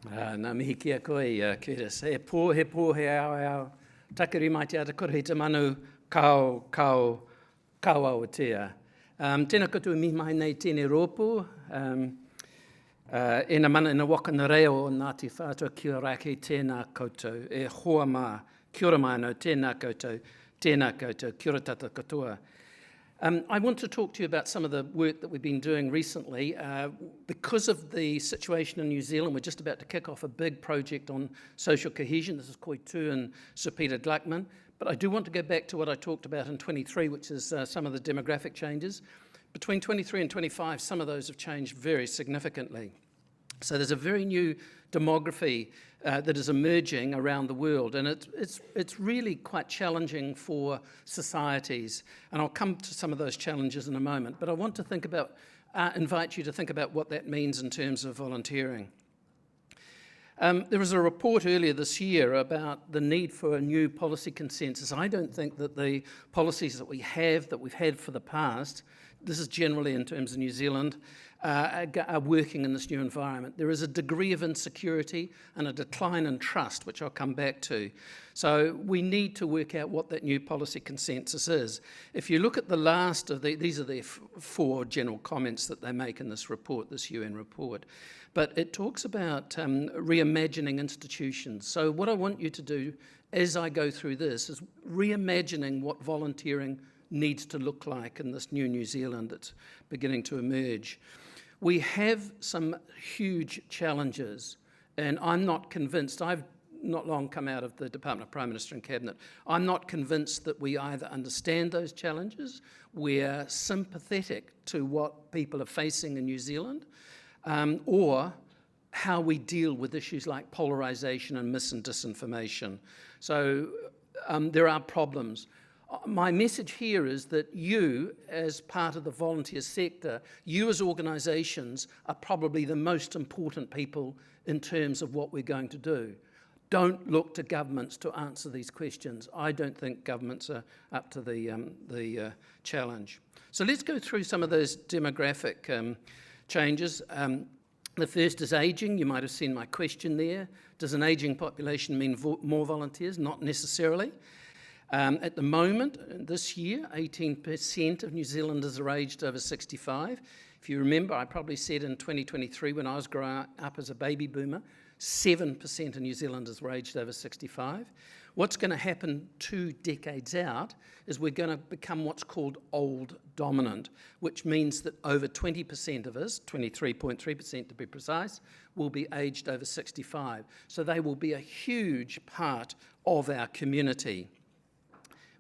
Nā mihi kia koe, Curtis. He pō, he ao. Takiri mai te atakura he te manu kao Aotearoa. Tēnā koutou mihi mai nei tēnei rōpū. E na mana ina waka na reo o Ngāti Whātua kia rake tēnā koutou. E hoa mā, kia ora mai anō, tēnā koutou, kia ora tata katoa. I want to talk to you about some of the work that we've been doing recently. Because of the situation in New Zealand, we're just about to kick off a big project on social cohesion. This is Koi Tū and Sir Peter Gluckman. But I do want to go back to what I talked about in 23, which is some of the demographic changes. Between 23 and 25, some of those have changed very significantly. So there's a very new demography that is emerging around the world, and it's really quite challenging for societies. And I'll come to some of those challenges in a moment, but I want to think about, invite you to think about what that means in terms of volunteering. There was a report earlier this year about the need for a new policy consensus. I don't think that the policies that we've had for the past, this is generally in terms of New Zealand, are working in this new environment. There is a degree of insecurity and a decline in trust, which I'll come back to. So we need to work out what that new policy consensus is. If you look at the last of these are the four general comments that they make in this report, this UN report. But it talks about reimagining institutions. So what I want you to do as I go through this is reimagining what volunteering needs to look like in this new New Zealand that's beginning to emerge. We have some huge challenges, and I'm not convinced. I've not long come out of the Department of Prime Minister and Cabinet. I'm not convinced that we either understand those challenges, we're sympathetic to what people are facing in New Zealand, or how we deal with issues like polarisation and mis and disinformation. So there are problems. My message here is that you, as part of the volunteer sector, you as organisations are probably the most important people in terms of what we're going to do. Don't look to governments to answer these questions. I don't think governments are up to the challenge. So let's go through some of those demographic changes. The first is ageing. You might have seen my question there. Does an ageing population mean more volunteers? Not necessarily. At the moment, this year, 18% of New Zealanders are aged over 65. If you remember, I probably said in 2023, when I was growing up as a baby boomer, 7% of New Zealanders were aged over 65. What's going to happen 2 decades out is we're going to become what's called old dominant, which means that over 20% of us, 23.3% to be precise, will be aged over 65. So they will be a huge part of our community.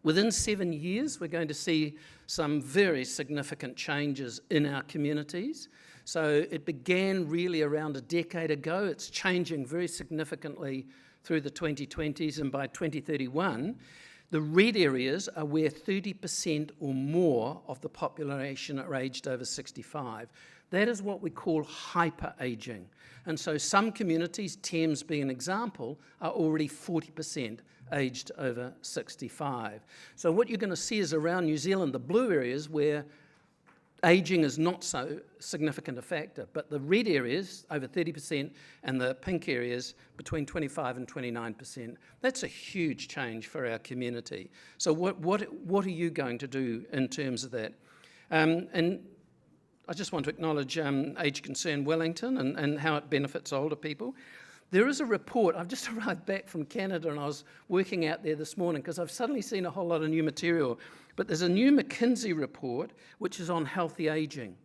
Within 7 years, we're going to see some very significant changes in our communities. So it began really around a decade ago. It's changing very significantly through the 2020s, and by 2031, the red areas are where 30% or more of the population are aged over 65. That is what we call hyper-aging. And so some communities, Thames being an example, are already 40% aged over 65. So what you're going to see is around New Zealand, the blue areas where ageing is not so significant a factor, but the red areas, over 30%, and the pink areas, between 25 and 29%. That's a huge change for our community. So what are you going to do in terms of that? And I just want to acknowledge Age Concern Wellington and how it benefits older people. There is a report, I've just arrived back from Canada and I was working out there this morning because I've suddenly seen a whole lot of new material, but there's a new McKinsey report which is on healthy ageing.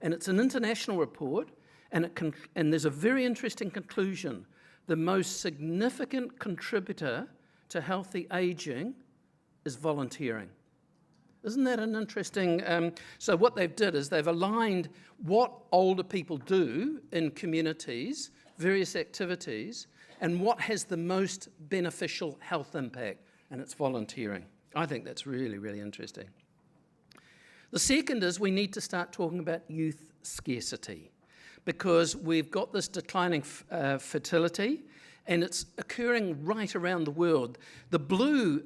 And it's an international report and there's a very interesting conclusion. The most significant contributor to healthy ageing is volunteering. Isn't that an interesting, so what they've did is they've aligned what older people do in communities, various activities, and what has the most beneficial health impact, and it's volunteering. I think that's really, really interesting. The second is we need to start talking about youth scarcity, because we've got this declining fertility, and it's occurring right around the world. The blue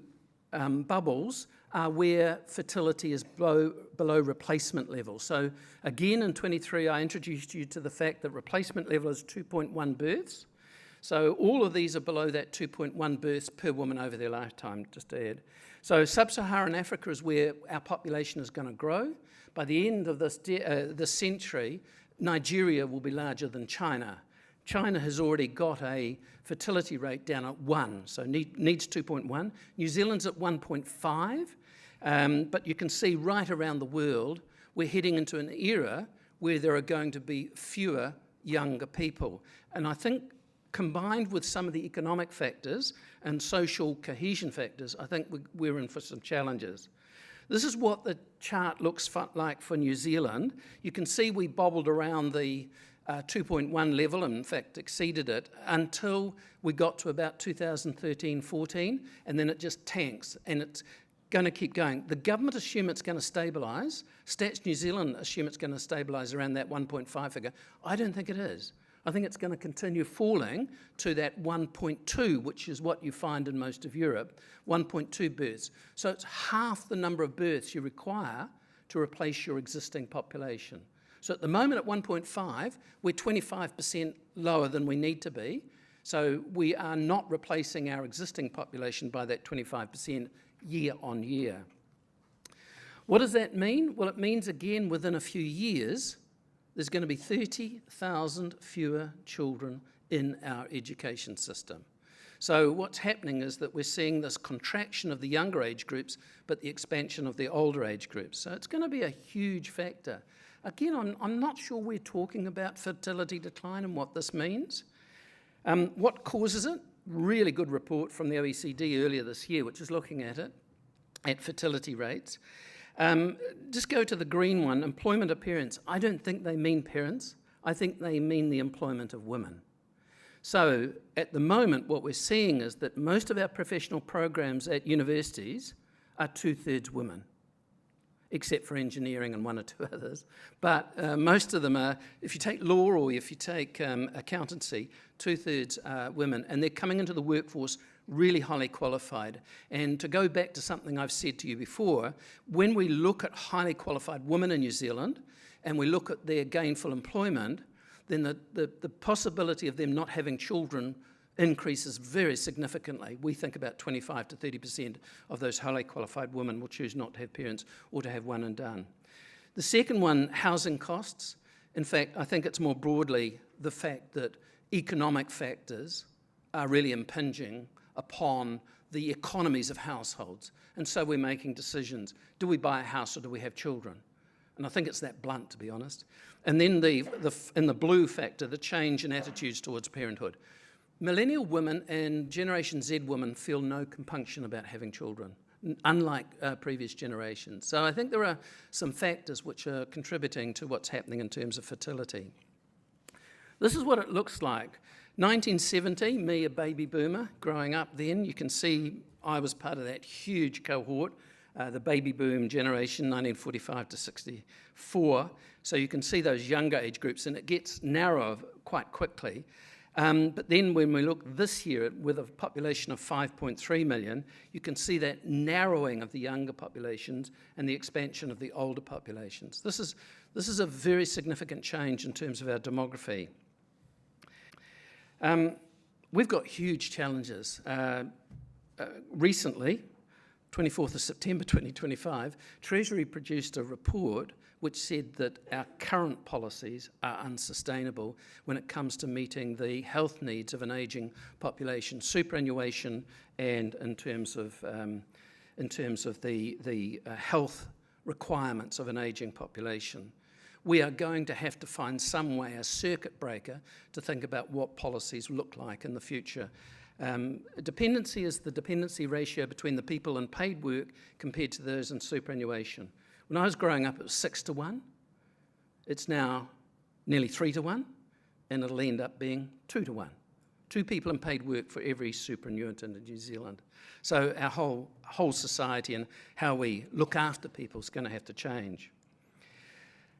bubbles are where fertility is below replacement level. So again, in 23, I introduced you to the fact that replacement level is 2.1 births. So all of these are below that 2.1 births per woman over their lifetime, just to add. So sub-Saharan Africa is where our population is going to grow. By the end of this century, Nigeria will be larger than China. China has already got a fertility rate down at 1, so needs 2.1. New Zealand's at 1.5, but you can see right around the world, we're heading into an era where there are going to be fewer younger people. And I think combined with some of the economic factors and social cohesion factors, I think we're in for some challenges. This is what the chart looks like for New Zealand. You can see we bobbled around the 2.1 level, and in fact exceeded it, until we got to about 2013-14, and then it just tanks, and it's going to keep going. The government assume it's going to stabilise. Stats New Zealand assume it's going to stabilise around that 1.5 figure. I don't think it is. I think it's going to continue falling to that 1.2, which is what you find in most of Europe, 1.2 births. So it's half the number of births you require to replace your existing population. So at the moment at 1.5, we're 25% lower than we need to be. So we are not replacing our existing population by that 25% year on year. What does that mean? Well, it means, again, within a few years, there's going to be 30,000 fewer children in our education system. So what's happening is that we're seeing this contraction of the younger age groups, but the expansion of the older age groups. So it's going to be a huge factor. Again, I'm not sure we're talking about fertility decline and what this means. What causes it? Really good report from the OECD earlier this year, which is looking at it, at fertility rates. Just go to the green one, employment of parents. I don't think they mean parents. I think they mean the employment of women. So at the moment, what we're seeing is that most of our professional programs at universities are 2/3 women, except for engineering and one or two others. But most of them are, if you take law or if you take accountancy, 2/3 are women, and they're coming into the workforce really highly qualified. And to go back to something I've said to you before, when we look at highly qualified women in New Zealand and we look at their gainful employment, then the possibility of them not having children increases very significantly. We think about 25 to 30% of those highly qualified women will choose not to have parents or to have one and done. The second one, housing costs. In fact, I think it's more broadly the fact that economic factors are really impinging upon the economies of households. And so we're making decisions. Do we buy a house or do we have children? And I think it's that blunt, to be honest. And then in the blue factor, the change in attitudes towards parenthood. Millennial women and Generation Z women feel no compunction about having children, unlike previous generations. So I think there are some factors which are contributing to what's happening in terms of fertility. This is what it looks like. 1970, me, a baby boomer, growing up then, you can see I was part of that huge cohort, the baby boom generation, 1945 to 64. So you can see those younger age groups, and it gets narrower quite quickly. But then when we look this year with a population of 5.3 million, you can see that narrowing of the younger populations and the expansion of the older populations. This is a very significant change in terms of our demography. We've got huge challenges. Recently, 24th of September 2025, Treasury produced a report which said that our current policies are unsustainable when it comes to meeting the health needs of an ageing population, superannuation, and in terms of the health requirements of an ageing population. We are going to have to find some way, a circuit breaker, to think about what policies look like in the future. Dependency is the dependency ratio between the people in paid work compared to those in superannuation. When I was growing up, it was 6-1. It's now nearly 3-1, and it'll end up being 2-1. 2 people in paid work for every superannuitant in New Zealand. So our whole society and how we look after people is going to have to change.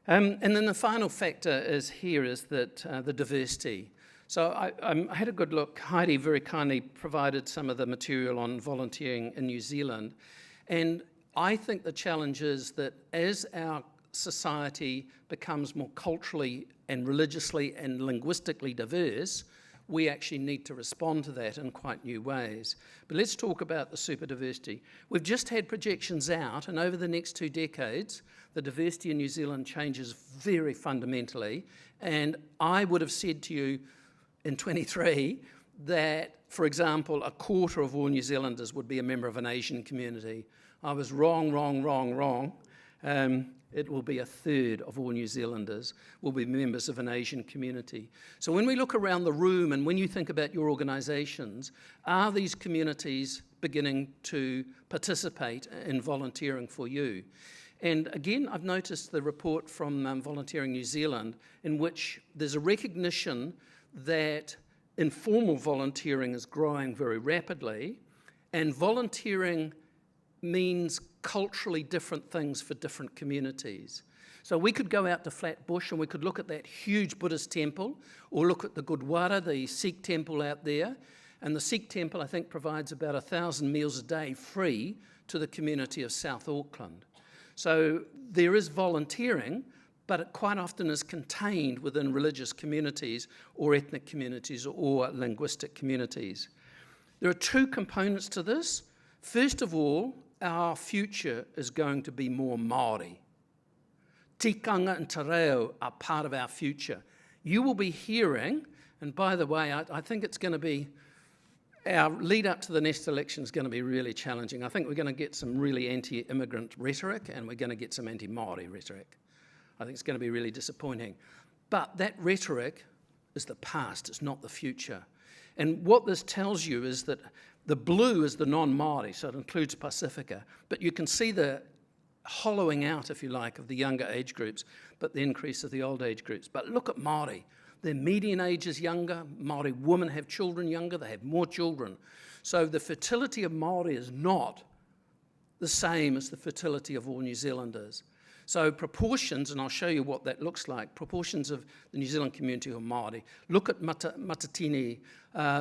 And then the final factor is that the diversity. So I had a good look. Heidi very kindly provided some of the material on volunteering in New Zealand. And I think the challenge is that as our society becomes more culturally and religiously and linguistically diverse, we actually need to respond to that in quite new ways. But let's talk about the super diversity. We've just had projections out, and over the next 2 decades, the diversity in New Zealand changes very fundamentally. And I would have said to you in 23 that, for example, a quarter of all New Zealanders would be a member of an Asian community. I was wrong. It will be a third of all New Zealanders will be members of an Asian community. So when we look around the room and when you think about your organisations, are these communities beginning to participate in volunteering for you? And again, I've noticed the report from Volunteering New Zealand in which there's a recognition that informal volunteering is growing very rapidly, and volunteering means culturally different things for different communities. So we could go out to Flatbush and we could look at that huge Buddhist temple, or look at the Gurdwara, the Sikh temple out there. And the Sikh temple, I think, provides about 1,000 meals a day free to the community of South Auckland. So there is volunteering, but it quite often is contained within religious communities or ethnic communities or linguistic communities. There are 2 components to this. First of all, our future is going to be more Māori. Tikanga and te reo are part of our future. You will be hearing, and by the way, I think it's going to be, our lead up to the next election is going to be really challenging. I think we're going to get some really anti-immigrant rhetoric, and we're going to get some anti-Māori rhetoric. I think it's going to be really disappointing. But that rhetoric is the past, it's not the future. And what this tells you is that the blue is the non-Māori, so it includes Pacifica, but you can see the hollowing out, if you like, of the younger age groups, but the increase of the old age groups. But look at Māori. Their median age is younger. Māori women have children younger. They have more children. So the fertility of Māori is not the same as the fertility of all New Zealanders. So proportions, and I'll show you what that looks like, proportions of the New Zealand community of Māori. Look at Matatini,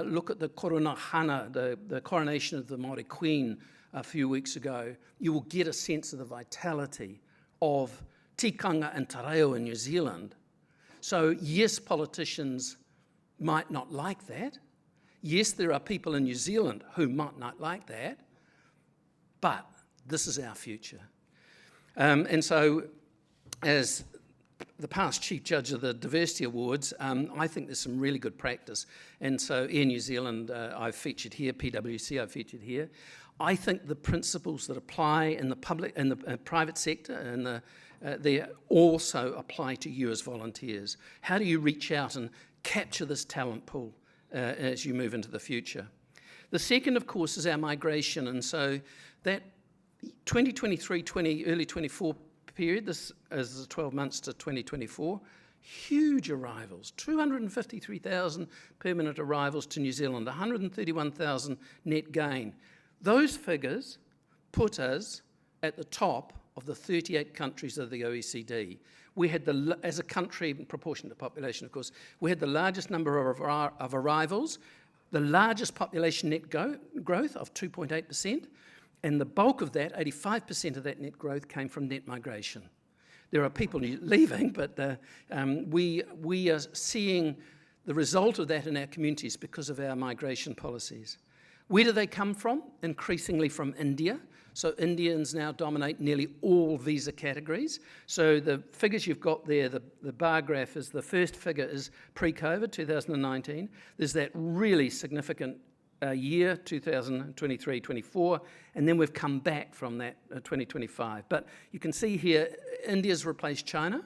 look at the Korona Hana, the coronation of the Māori Queen a few weeks ago. You will get a sense of the vitality of tikanga and te reo in New Zealand. So yes, politicians might not like that. Yes, there are people in New Zealand who might not like that, but this is our future. And so, as the past Chief Judge of the Diversity Awards, I think there's some really good practice. And so Air New Zealand, I've featured here, PwC I've featured here. I think the principles that apply in the public and the private sector and they also apply to you as volunteers. How do you reach out and capture this talent pool as you move into the future? The second, of course, is our migration. And so that 2023, early 24 period, this is the 12 months to 2024, huge arrivals, 253,000 permanent arrivals to New Zealand, 131,000 net gain. Those figures put us at the top of the 38 countries of the OECD. We had, as a country in proportion to population, of course, we had the largest number of arrivals, the largest population net growth of 2.8%, and the bulk of that, 85% of that net growth, came from net migration. There are people leaving, but we are seeing the result of that in our communities because of our migration policies. Where do they come from? Increasingly from India. So Indians now dominate nearly all visa categories. So the figures you've got there, the bar graph is the first figure is pre-COVID, 2019. There's that really significant year, 2023-24, and then we've come back from that 2025. But you can see here, India's replaced China.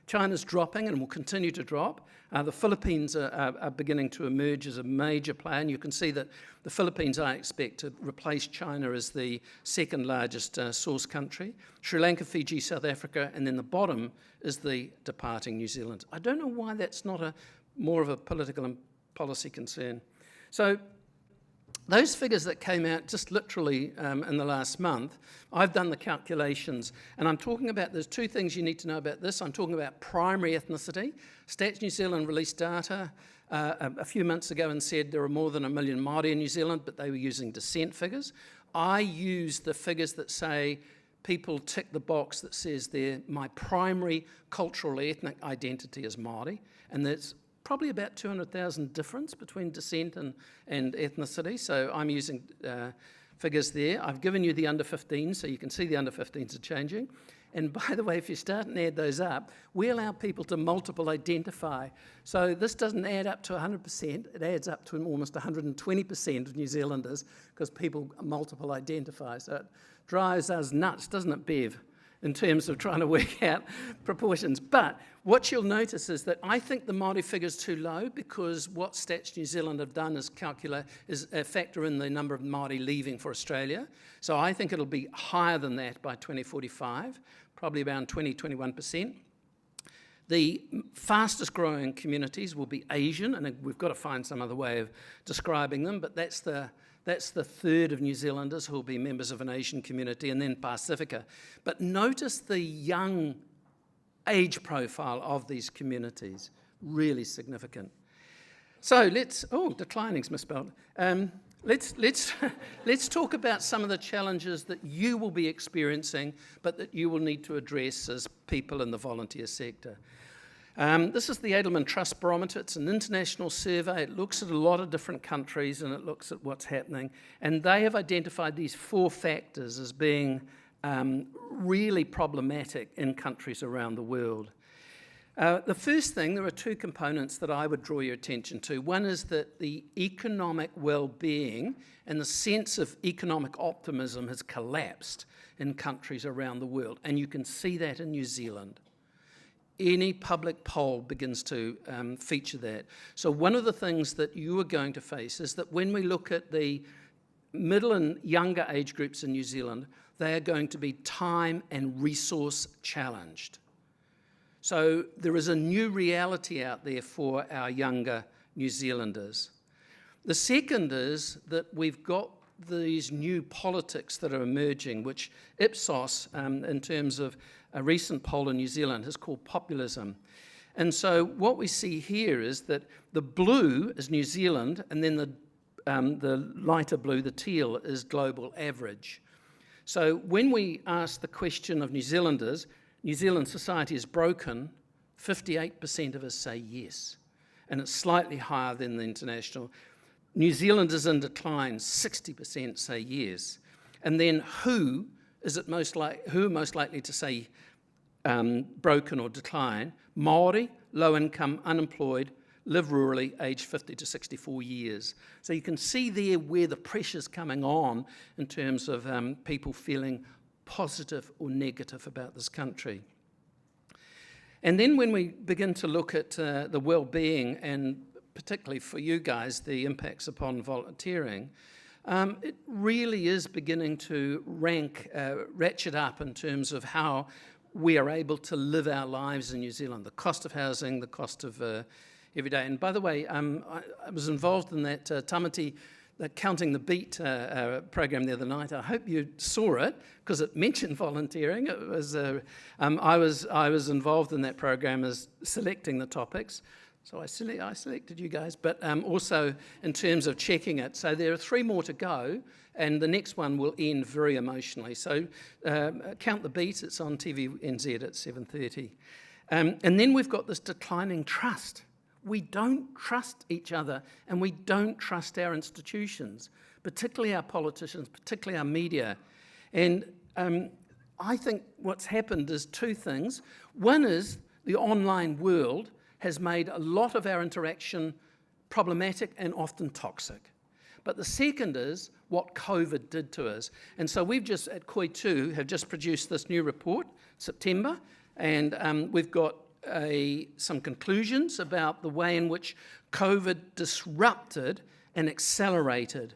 China's dropping and will continue to drop. The Philippines are beginning to emerge as a major player, and you can see that the Philippines, I expect, to replace China as the second largest source country. Sri Lanka, Fiji, South Africa, and then the bottom is the departing New Zealand. I don't know why that's not more of a political and policy concern. So those figures that came out just literally in the last month, I've done the calculations, and I'm talking about, there's 2 things you need to know about this. I'm talking about primary ethnicity. Stats New Zealand released data a few months ago and said there are more than 1 million Māori in New Zealand, but they were using descent figures. I use the figures that say people tick the box that says my primary cultural ethnic identity is Māori, and that's probably about 200,000 difference between descent and ethnicity. So I'm using figures there. I've given you the under 15, so you can see the under 15s are changing. And by the way, if you start and add those up, we allow people to multiple identify. So this doesn't add up to 100%, it adds up to almost 120% of New Zealanders because people multiple identify. So it drives us nuts, doesn't it, Bev, in terms of trying to work out proportions. But what you'll notice is that I think the Māori figure is too low because what Stats New Zealand have done is factor in the number of Māori leaving for Australia. So I think it'll be higher than that by 2045, probably around 20-21%. The fastest growing communities will be Asian, and we've got to find some other way of describing them, but that's the third of New Zealanders who will be members of an Asian community, and then Pacifica. But notice the young age profile of these communities, really significant. So declining's misspelled. Let's talk about some of the challenges that you will be experiencing, but that you will need to address as people in the volunteer sector. This is the Edelman Trust Barometer. It's an international survey. It looks at a lot of different countries and it looks at what's happening. And they have identified these 4 factors as being really problematic in countries around the world. The first thing, there are 2 components that I would draw your attention to. One is that the economic well-being and the sense of economic optimism has collapsed in countries around the world. And you can see that in New Zealand. Any public poll begins to feature that. So one of the things that you are going to face is that when we look at the middle and younger age groups in New Zealand, they are going to be time and resource challenged. So there is a new reality out there for our younger New Zealanders. The second is that we've got these new politics that are emerging, which Ipsos, in terms of a recent poll in New Zealand, has called populism. And so what we see here is that the blue is New Zealand, and then the lighter blue, the teal, is global average. So when we ask the question of New Zealanders, New Zealand society is broken, 58% of us say yes. And it's slightly higher than the international. New Zealand is in decline, 60% say yes. And then who are most likely to say broken or decline? Māori, low income, unemployed, live rurally, aged 50 to 64 years. So you can see there where the pressure's coming on in terms of people feeling positive or negative about this country. And then when we begin to look at the well-being, and particularly for you guys, the impacts upon volunteering, it really is beginning to ratchet up in terms of how we are able to live our lives in New Zealand, the cost of housing, the cost of every day. And by the way, I was involved in that Tamati, the Counting the Beat program the other night. I hope you saw it because it mentioned volunteering. It was I was involved in that program as selecting the topics. So I selected you guys, but also in terms of checking it. So there are 3 more to go, and the next one will end very emotionally. So Count the Beat, it's on TVNZ at 7:30. And then we've got this declining trust. We don't trust each other, and we don't trust our institutions, particularly our politicians, particularly our media. And I think what's happened is 2 things. One is the online world has made a lot of our interaction problematic and often toxic. But the second is what COVID did to us. And so we've just, at Koitu, have just produced this new report, September, and we've got some conclusions about the way in which COVID disrupted and accelerated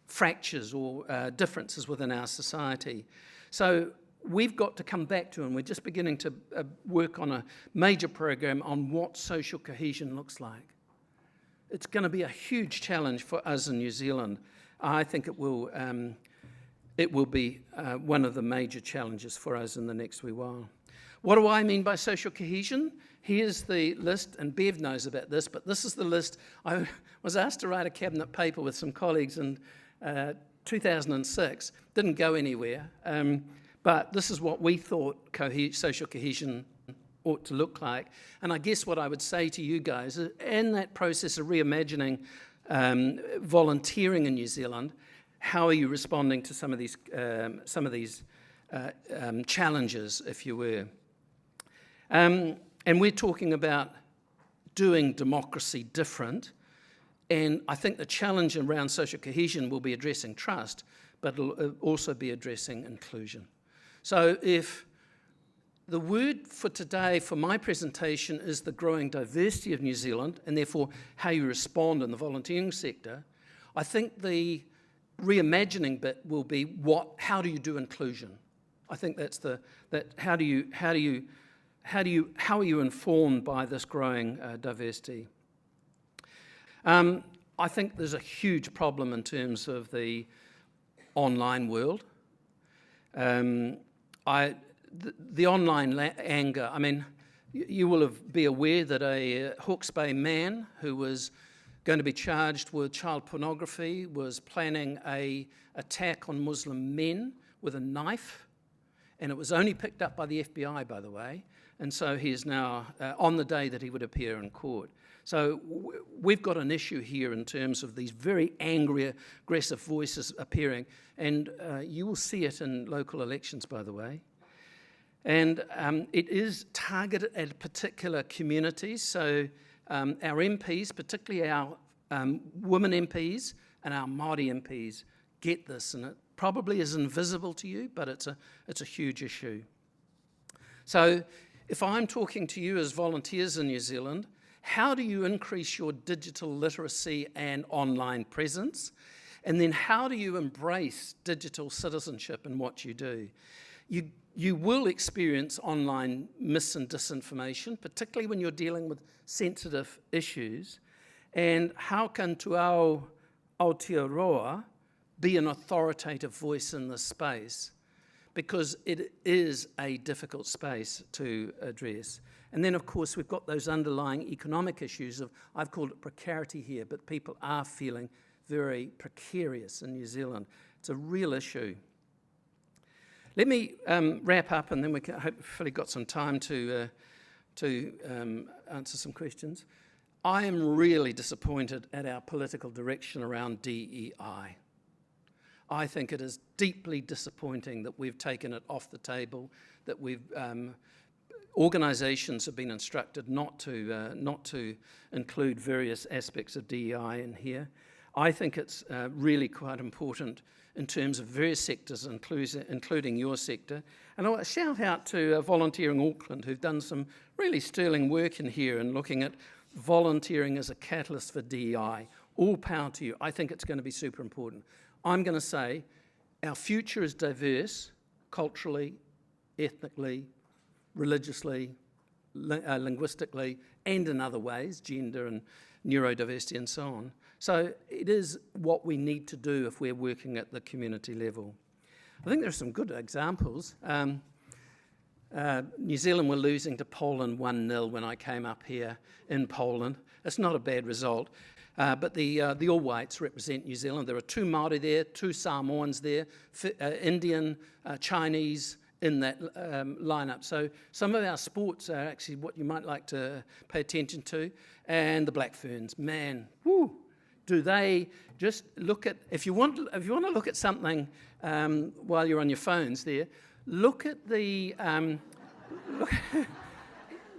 fractures or differences within our society. So we've got to come back to, and we're just beginning to work on a major program on what social cohesion looks like. It's going to be a huge challenge for us in New Zealand. I think it will be one of the major challenges for us in the next wee while. What do I mean by social cohesion? Here's the list, and Bev knows about this, but this is the list. I was asked to write a cabinet paper with some colleagues in 2006. Didn't go anywhere, but this is what we thought social cohesion ought to look like. And I guess what I would say to you guys is, in that process of reimagining volunteering in New Zealand, how are you responding to some of these challenges, if you were? And we're talking about doing democracy different. And I think the challenge around social cohesion will be addressing trust, but it'll also be addressing inclusion. So if the word for today for my presentation is the growing diversity of New Zealand, and therefore how you respond in the volunteering sector, I think the reimagining bit will be how do you do inclusion? I think that's how are you informed by this growing diversity? I think there's a huge problem in terms of the online world. The online anger, I mean, you will be aware that a Hawke's Bay man who was going to be charged with child pornography was planning an attack on Muslim men with a knife, and it was only picked up by the FBI, by the way, and so he is now on the day that he would appear in court. So we've got an issue here in terms of these very angry, aggressive voices appearing, and you will see it in local elections, by the way. And it is targeted at particular communities, so our MPs, particularly our women MPs and our Māori MPs, get this, and it probably is invisible to you, but it's a huge issue. So if I'm talking to you as volunteers in New Zealand, how do you increase your digital literacy and online presence? And then how do you embrace digital citizenship in what you do? You will experience online mis and disinformation, particularly when you're dealing with sensitive issues. And how can Tūao Aotearoa be an authoritative voice in this space? Because it is a difficult space to address. And then, of course, we've got those underlying economic issues of, I've called it precarity here, but people are feeling very precarious in New Zealand. It's a real issue. Let me wrap up, and then we can hopefully got some time to answer some questions. I am really disappointed at our political direction around DEI. I think it is deeply disappointing that we've taken it off the table, that organisations have been instructed not to include various aspects of DEI in here. I think it's really quite important in terms of various sectors, including your sector. And I'll shout out to Volunteering Auckland, who've done some really sterling work in here and looking at volunteering as a catalyst for DEI. All power to you. I think it's going to be super important. I'm going to say our future is diverse, culturally, ethnically, religiously, linguistically, and in other ways, gender and neurodiversity and so on. So it is what we need to do if we're working at the community level. I think there are some good examples. New Zealand were losing to Poland 1-0 when I came up here in Poland. It's not a bad result. But the All Whites represent New Zealand. There are 2 Māori there, 2 Samoans there, Indian, Chinese in that lineup. So some of our sports are actually what you might like to pay attention to. And the Black Ferns, man, whoo! Do they just look at, if you want to look at something while you're on your phones there, look at the,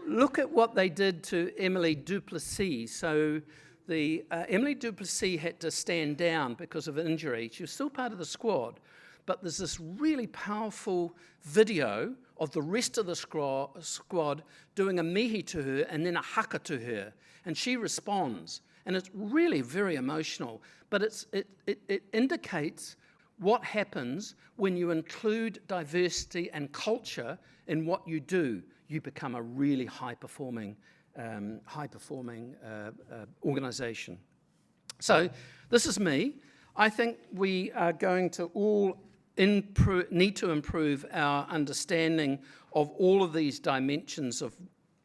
look at what they did to Emily Duplessis. So Emily Duplessis had to stand down because of an injury. She was still part of the squad, but there's this really powerful video of the rest of the squad doing a mihi to her and then a haka to her, and she responds. And it's really very emotional, but it indicates what happens when you include diversity and culture in what you do. You become a really high-performing organisation. So this is me. I think we are going to all need to improve our understanding of all of these dimensions of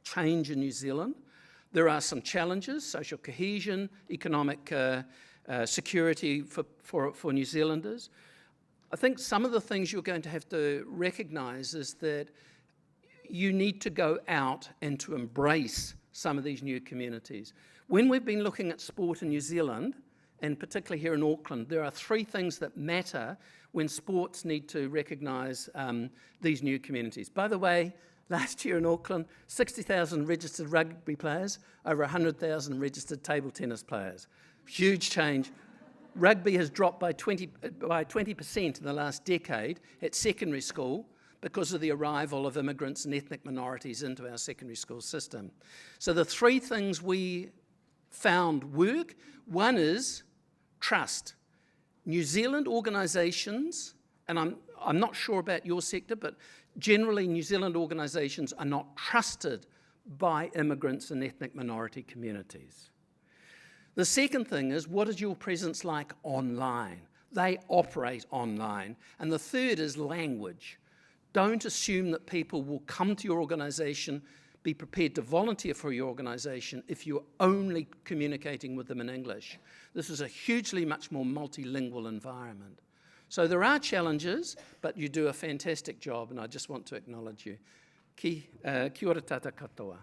change in New Zealand. There are some challenges: social cohesion, economic security for New Zealanders. I think some of the things you're going to have to recognise is that you need to go out and to embrace some of these new communities. When we've been looking at sport in New Zealand, and particularly here in Auckland, there are three things that matter when sports need to recognise these new communities. By the way, last year in Auckland, 60,000 registered rugby players, over 100,000 registered table tennis players. Huge change. Rugby has dropped by 20% in the last decade at secondary school because of the arrival of immigrants and ethnic minorities into our secondary school system. So the three things we found work, one is trust. New Zealand organisations, and I'm not sure about your sector, but generally New Zealand organisations are not trusted by immigrants and ethnic minority communities. The second thing is, what is your presence like online? They operate online. And the third is language. Don't assume that people will come to your organisation, be prepared to volunteer for your organisation if you're only communicating with them in English. This is a hugely much more multilingual environment. So there are challenges, but you do a fantastic job, and I just want to acknowledge you. Kia ora tata katoa.